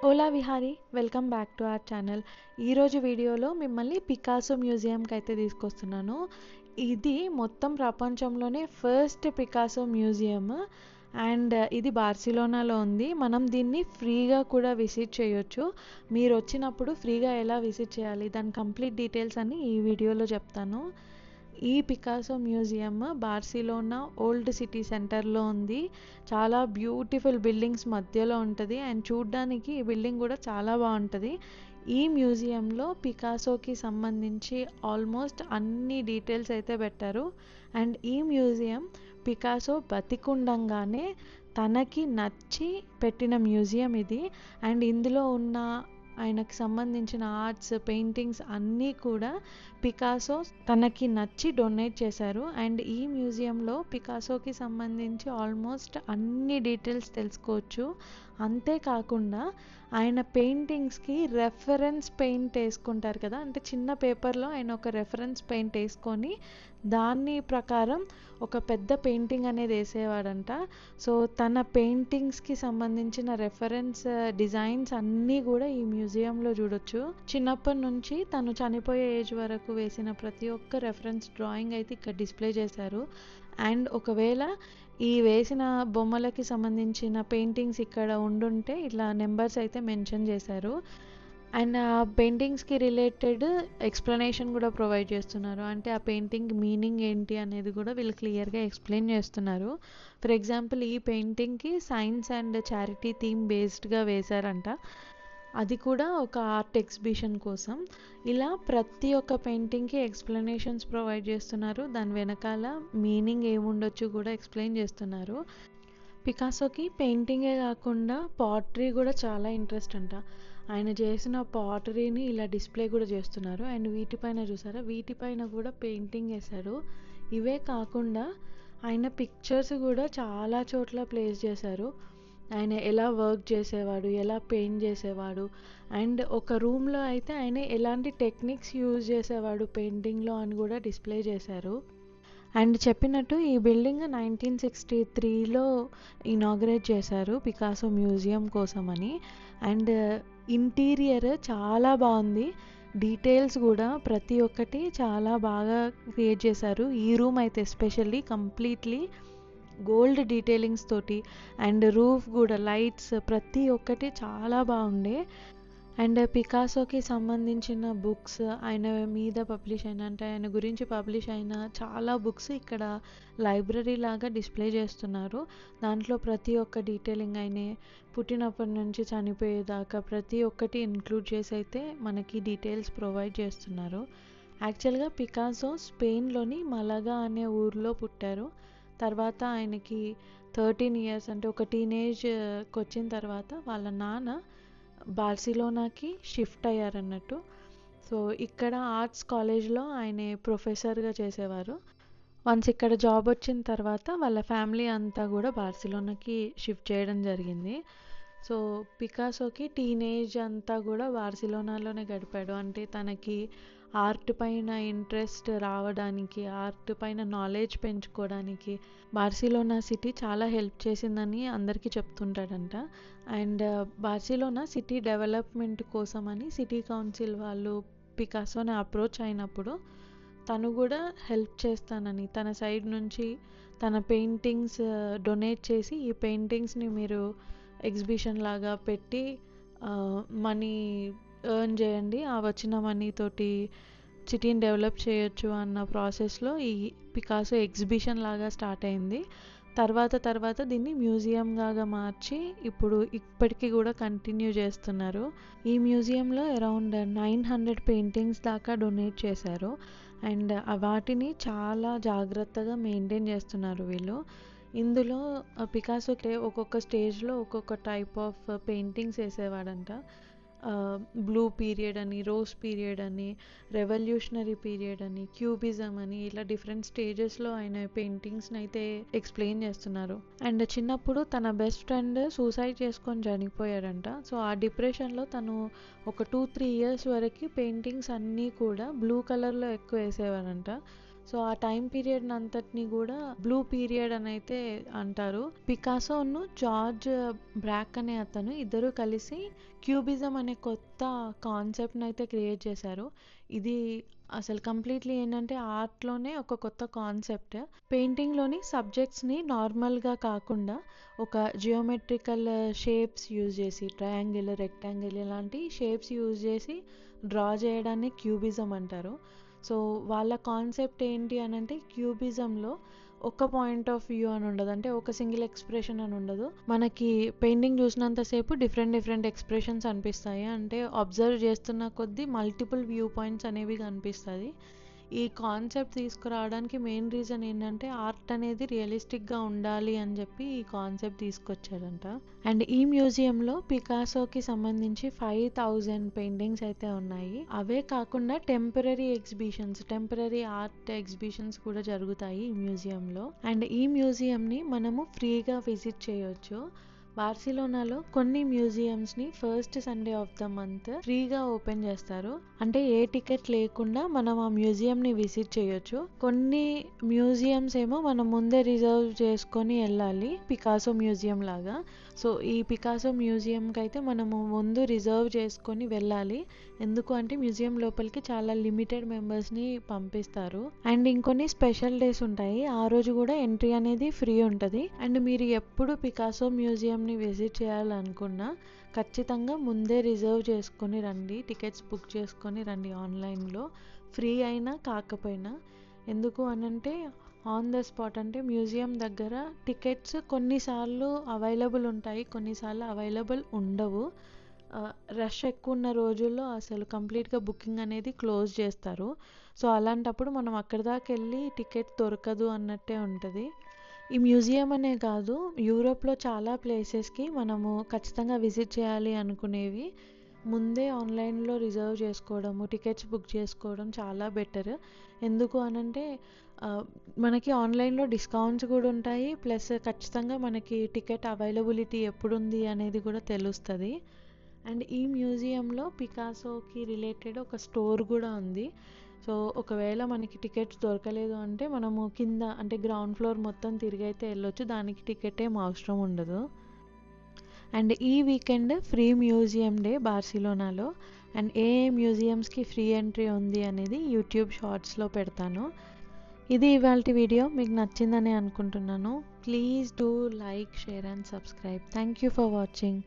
Ola Vihari welcome back to our channel. ఈరోజు వీడియోలో మిమ్మల్ని పికాసో మ్యూజియంకి అయితే తీసుకొస్తున్నాను. ఇది మొత్తం ప్రపంచంలోనే ఫస్ట్ పికాసో మ్యూజియం అండ్ ఇది బార్సిలోనాలో ఉంది. మనం దీన్ని ఫ్రీగా కూడా విజిట్ చేయొచ్చు. మీరు వచ్చినప్పుడు ఫ్రీగా ఎలా విజిట్ చేయాలి, దాని కంప్లీట్ డీటెయిల్స్ అన్ని ఈ వీడియోలో చెప్తాను. ఈ Picasso museum Barcelona old city సెంటర్లో ఉంది. చాలా బ్యూటిఫుల్ బిల్డింగ్స్ మధ్యలో ఉంటుంది అండ్ చూడ్డానికి ఈ బిల్డింగ్ కూడా చాలా బాగుంటుంది. ఈ మ్యూజియంలో పికాసోకి సంబంధించి ఆల్మోస్ట్ అన్ని డీటెయిల్స్ అయితే పెట్టారు. అండ్ ఈ మ్యూజియం పికాసో బతికుండంగానే తనకి నచ్చి పెట్టిన మ్యూజియం ఇది. అండ్ ఇందులో ఉన్న ఆయనకు సంబంధించిన ఆర్ట్స్, పెయింటింగ్స్ అన్నీ కూడా పికాసో తనకి నచ్చి డొనేట్ చేశారు. అండ్ ఈ మ్యూజియంలో పికాసోకి సంబంధించి ఆల్మోస్ట్ అన్ని డీటెయిల్స్ తెలుసుకోవచ్చు. అంతేకాకుండా ఆయన పెయింటింగ్స్కి రెఫరెన్స్ పెయింట్ వేసుకుంటారు కదా, అంటే చిన్న పేపర్లో ఆయన ఒక రెఫరెన్స్ పెయింట్ వేసుకొని దాని ప్రకారం ఒక పెద్ద పెయింటింగ్ అనేది వేసేవాడంట. సో తన పెయింటింగ్స్కి సంబంధించిన రెఫరెన్స్ డిజైన్స్ అన్నీ కూడా ఈ మ్యూజియంలో చూడొచ్చు. చిన్నప్పటి నుంచి తను చనిపోయే ఏజ్ వరకు వేసిన ప్రతి ఒక్క రెఫరెన్స్ డ్రాయింగ్ అయితే ఇక్కడ డిస్ప్లే చేశారు. అండ్ ఒకవేళ ఈ వేసిన బొమ్మలకి సంబంధించిన పెయింటింగ్స్ ఇక్కడ ఉండుంటే ఇట్లా నెంబర్స్ అయితే మెన్షన్ చేశారు. అండ్ ఆ పెయింటింగ్స్కి రిలేటెడ్ ఎక్స్ప్లెనేషన్ కూడా ప్రొవైడ్ చేస్తున్నారు. అంటే ఆ పెయింటింగ్ మీనింగ్ ఏంటి అనేది కూడా వీళ్ళు క్లియర్గా ఎక్స్ప్లెయిన్ చేస్తున్నారు. ఫర్ ఎగ్జాంపుల్ ఈ పెయింటింగ్కి సైన్స్ అండ్ చారిటీ థీమ్ బేస్డ్గా వేశారంట. అది కూడా ఒక ఆర్ట్ ఎగ్జిబిషన్ కోసం. ఇలా ప్రతి ఒక్క పెయింటింగ్కి ఎక్స్ప్లెనేషన్స్ ప్రొవైడ్ చేస్తున్నారు. దాని వెనకాల మీనింగ్ ఏముండొచ్చు కూడా ఎక్స్ప్లెయిన్ చేస్తున్నారు. పికాసోకి పెయింటింగే కాకుండా పాటరీ కూడా చాలా ఇంట్రెస్ట్ అంట. ఆయన చేసిన పాటరీని ఇలా డిస్ప్లే కూడా చేస్తున్నారు. అండ్ వీటిపైన చూసారా, వీటిపైన కూడా పెయింటింగ్ వేశారు. ఇవే కాకుండా ఆయన పిక్చర్స్ కూడా చాలా చోట్ల ప్లేస్ చేశారు. ఆయన ఎలా వర్క్ చేసేవాడు, ఎలా పెయింట్ చేసేవాడు, అండ్ ఒక రూమ్లో అయితే ఆయన ఎలాంటి టెక్నిక్స్ యూజ్ చేసేవాడు పెయింటింగ్లో అని కూడా డిస్ప్లే చేశారు. అండ్ చెప్పినట్టు ఈ బిల్డింగ్ 1963లో ఇనాగ్రేట్ చేశారు పికాసో మ్యూజియం కోసమని. అండ్ ఇంటీరియర్ చాలా బాగుంది. డీటెయిల్స్ కూడా ప్రతి ఒక్కటి చాలా బాగా క్రియేట్ చేశారు. ఈ రూమ్ అయితే ఎస్పెషల్లీ కంప్లీట్లీ గోల్డ్ డీటెయిలింగ్స్ తోటి అండ్ రూఫ్ కూడా లైట్స్ ప్రతి ఒక్కటి చాలా బాగుండే. అండ్ పికాసోకి సంబంధించిన బుక్స్, ఆయన మీద పబ్లిష్ అయిన, అంటే ఆయన గురించి పబ్లిష్ అయిన చాలా బుక్స్ ఇక్కడ లైబ్రరీ లాగా డిస్ప్లే చేస్తున్నారు. దాంట్లో ప్రతి ఒక్క డీటెయిలింగ్ ఆయన పుట్టినప్పటి నుంచి చనిపోయేదాకా ప్రతి ఒక్కటి ఇంక్లూడ్ చేసి అయితే మనకి డీటెయిల్స్ ప్రొవైడ్ చేస్తున్నారు. యాక్చువల్గా పికాసో స్పెయిన్లోని మలగా అనే ఊర్లో పుట్టారు. తర్వాత ఆయనకి 13 ఇయర్స్ అంటే ఒక టీనేజ్కి వచ్చిన తర్వాత వాళ్ళ నాన్న బార్సిలోనాకి షిఫ్ట్ అయ్యారన్నట్టు. సో ఇక్కడ ఆర్ట్స్ కాలేజ్లో ఆయన ప్రొఫెసర్గా చేసేవారు. వన్స్ ఇక్కడ జాబ్ వచ్చిన తర్వాత వాళ్ళ ఫ్యామిలీ అంతా కూడా బార్సిలోనాకి షిఫ్ట్ చేయడం జరిగింది. సో పికాసోకి టీనేజ్ అంతా కూడా బార్సిలోనాలోనే గడిపాడు. అంటే తనకి ఆర్ట్ పైన ఇంట్రెస్ట్ రావడానికి, ఆర్ట్ పైన నాలెడ్జ్ పెంచుకోవడానికి బార్సిలోనా సిటీ చాలా హెల్ప్ చేసిందని అందరికీ చెప్తుంటాడంట. అండ్ బార్సిలోనా సిటీ డెవలప్మెంట్ కోసమని సిటీ కౌన్సిల్ వాళ్ళు పికాసోని అప్రోచ్ అయినప్పుడు తను కూడా హెల్ప్ చేస్తానని తన సైడ్ నుంచి తన పెయింటింగ్స్ డొనేట్ చేసి ఈ పెయింటింగ్స్ని మీరు ఎగ్జిబిషన్ లాగా పెట్టి మనీ ఎర్న్ చేయండి, ఆ వచ్చిన మనీతోటి సిటీని డెవలప్ చేయొచ్చు అన్న ప్రాసెస్లో ఈ పికాసో ఎగ్జిబిషన్ లాగా స్టార్ట్ అయింది. తర్వాత దీన్ని మ్యూజియం లాగా మార్చి ఇప్పటికీ కూడా కంటిన్యూ చేస్తున్నారు. ఈ మ్యూజియంలో అరౌండ్ 900 పెయింటింగ్స్ దాకా డొనేట్ చేశారు. అండ్ వాటిని చాలా జాగ్రత్తగా మెయింటైన్ చేస్తున్నారు వీళ్ళు. ఇందులో పికాసోకి ఒక్కొక్క స్టేజ్లో ఒక్కొక్క టైప్ ఆఫ్ పెయింటింగ్స్ వేసేవాడంట. బ్లూ పీరియడ్ అని, రోజ్ పీరియడ్ అని, రెవల్యూషనరీ పీరియడ్ అని, క్యూబిజం అని, ఇలా డిఫరెంట్ స్టేజెస్లో ఆయన పెయింటింగ్స్ని అయితే ఎక్స్ప్లెయిన్ చేస్తున్నారు. అండ్ చిన్నప్పుడు తన బెస్ట్ ఫ్రెండ్ సూసైడ్ చేసుకొని చనిపోయాడంట. సో ఆ డిప్రెషన్లో తను ఒక 2-3 ఇయర్స్ వరకు పెయింటింగ్స్ అన్నీ కూడా బ్లూ కలర్లో ఎక్కువ వేసేవాడంట. సో ఆ టైం పీరియడ్ అంతటిని కూడా బ్లూ పీరియడ్ అని అయితే అంటారు. పికాసోను జార్జ్ బ్రాక్ అనే అతను ఇద్దరు కలిసి క్యూబిజం అనే కొత్త కాన్సెప్ట్ని అయితే క్రియేట్ చేశారు. ఇది అసలు కంప్లీట్లీ ఏంటంటే ఆర్ట్లోనే ఒక కొత్త కాన్సెప్ట్. పెయింటింగ్లోని సబ్జెక్ట్స్ని నార్మల్గా కాకుండా ఒక జియోమెట్రికల్ షేప్స్ యూజ్ చేసి, ట్రయాంగిల్, రెక్టాంగిల్ ఇలాంటి షేప్స్ యూజ్ చేసి డ్రా చేయడాన్ని క్యూబిజం అంటారు. సో వాళ్ళ కాన్సెప్ట్ ఏంటి అని అంటే, క్యూబిజంలో ఒక పాయింట్ ఆఫ్ వ్యూ అని ఉండదు, అంటే ఒక సింగిల్ ఎక్స్ప్రెషన్ అని ఉండదు. మనకి పెయింటింగ్ చూసినంతసేపు డిఫరెంట్ ఎక్స్ప్రెషన్స్ అనిపిస్తాయి. అంటే అబ్జర్వ్ చేస్తున్న కొద్దీ మల్టిపుల్ వ్యూ పాయింట్స్ అనేవి కనిపిస్తుంది. ఈ కాన్సెప్ట్ తీసుకురావడానికి మెయిన్ రీజన్ ఏంటంటే, ఆర్ట్ అనేది రియలిస్టిక్గా ఉండాలి అని చెప్పి ఈ కాన్సెప్ట్ తీసుకొచ్చారంట. అండ్ ఈ మ్యూజియంలో పికాసోకి సంబంధించి 5000 పెయింటింగ్స్ అయితే ఉన్నాయి. అవే కాకుండా టెంపరరీ ఆర్ట్ ఎగ్జిబిషన్స్ కూడా జరుగుతాయి ఈ మ్యూజియంలో. అండ్ ఈ మ్యూజియంని మనము ఫ్రీగా విజిట్ చేయొచ్చు. బార్సిలోనాలో కొన్ని మ్యూజియంస్ని first Sunday of the month ఫ్రీగా ఓపెన్ చేస్తారు. అంటే ఏ టికెట్ లేకుండా మనం ఆ మ్యూజియంని విజిట్ చేయొచ్చు. కొన్ని మ్యూజియంస్ ఏమో మనం ముందే రిజర్వ్ చేసుకొని వెళ్ళాలి, పికాసో మ్యూజియం లాగా. సో ఈ పికాసో మ్యూజియంకి అయితే మనము ముందు రిజర్వ్ చేసుకొని వెళ్ళాలి. ఎందుకు అంటే మ్యూజియం లోపలికి చాలా లిమిటెడ్ మెంబర్స్ని పంపిస్తారు. అండ్ ఇంకొన్ని స్పెషల్ డేస్ ఉంటాయి, ఆ రోజు కూడా ఎంట్రీ అనేది ఫ్రీ ఉంటుంది. అండ్ మీరు ఎప్పుడు పికాసో మ్యూజియంని విజిట్ చేయాలనుకున్నా ఖచ్చితంగా ముందే రిజర్వ్ చేసుకొని రండి, టికెట్స్ బుక్ చేసుకొని రండి ఆన్లైన్లో, ఫ్రీ అయినా కాకపోయినా. ఎందుకు అనంటే ఆన్ ద స్పాట్, అంటే మ్యూజియం దగ్గర టికెట్స్ కొన్నిసార్లు అవైలబుల్ ఉంటాయి, కొన్నిసార్లు అవైలబుల్ ఉండవు. రష్ ఎక్కువ ఉన్న రోజుల్లో అసలు కంప్లీట్గా బుకింగ్ అనేది క్లోజ్ చేస్తారు. సో అలాంటప్పుడు మనం అక్కడి దాకా వెళ్ళి టికెట్ దొరకదు అన్నట్టే ఉంటుంది. ఈ మ్యూజియం అనే కాదు, యూరోప్లో చాలా ప్లేసెస్కి మనము ఖచ్చితంగా విజిట్ చేయాలి అనుకునేవి ముందే ఆన్లైన్లో రిజర్వ్ చేసుకోవడము, టికెట్స్ బుక్ చేసుకోవడం చాలా బెటర్. ఎందుకు అనంటే మనకి ఆన్లైన్లో డిస్కౌంట్స్ కూడా ఉంటాయి, ప్లస్ ఖచ్చితంగా మనకి టికెట్ అవైలబిలిటీ ఎప్పుడుంది అనేది కూడా తెలుస్తుంది. అండ్ ఈ మ్యూజియంలో పికాసోకి రిలేటెడ్ ఒక స్టోర్ కూడా ఉంది. సో ఒకవేళ మనకి టికెట్స్ దొరకలేదు అంటే మనము కింద అంటే గ్రౌండ్ ఫ్లోర్ మొత్తం తిరిగైతే వెళ్ళొచ్చు, దానికి టికెట్ ఏం అవసరం ఉండదు. అండ్ ఈ వీకెండ్ ఫ్రీ మ్యూజియం డే బార్సిలోనాలో. అండ్ ఏ మ్యూజియంస్కి ఫ్రీ ఎంట్రీ ఉంది అనేది యూట్యూబ్ షార్ట్స్లో పెడతాను. ఇది ఇవాల్టి వీడియో, మీకు నచ్చిందని అనుకుంటున్నాను. Please do like, share and subscribe. Thank you for watching.